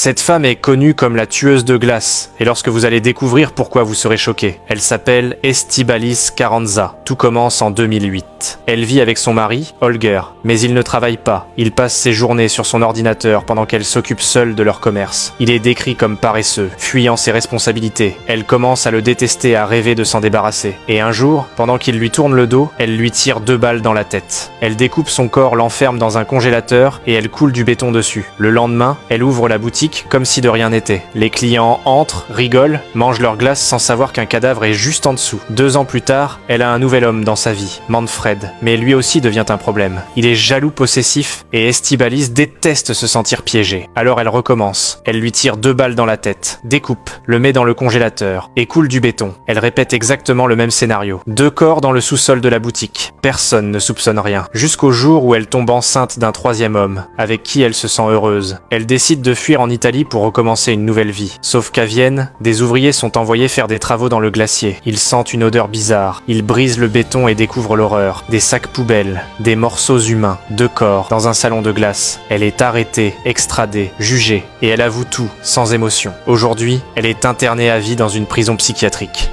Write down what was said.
Cette femme est connue comme la tueuse de glace, et lorsque vous allez découvrir pourquoi vous serez choqué. Elle s'appelle Estíbaliz Carranza. Tout commence en 2008. Elle vit avec son mari, Holger, mais il ne travaille pas. Il passe ses journées sur son ordinateur pendant qu'elle s'occupe seule de leur commerce. Il est décrit comme paresseux, fuyant ses responsabilités. Elle commence à le détester, à rêver de s'en débarrasser. Et un jour, pendant qu'il lui tourne le dos, elle lui tire 2 balles dans la tête. Elle découpe son corps, l'enferme dans un congélateur et elle coule du béton dessus. Le lendemain, elle ouvre la boutique comme si de rien n'était. Les clients entrent, rigolent, mangent leur glace sans savoir qu'un cadavre est juste en dessous. 2 ans plus tard, elle a un nouvel homme dans sa vie, Manfred. Mais lui aussi devient un problème. Il est jaloux possessif et Estíbaliz déteste se sentir piégée. Alors elle recommence. Elle lui tire 2 balles dans la tête, découpe, le met dans le congélateur et coule du béton. Elle répète exactement le même scénario. 2 corps dans le sous-sol de la boutique. Personne ne soupçonne rien. Jusqu'au jour où elle tombe enceinte d'un 3e homme, avec qui elle se sent heureuse. Elle décide de fuir en Italie pour recommencer une nouvelle vie. Sauf qu'à Vienne, des ouvriers sont envoyés faire des travaux dans le glacier. Ils sentent une odeur bizarre. Ils brisent le béton et découvrent l'horreur. Des sacs poubelles, des morceaux humains, 2 corps, dans un salon de glace. Elle est arrêtée, extradée, jugée, et elle avoue tout, sans émotion. Aujourd'hui, elle est internée à vie dans une prison psychiatrique.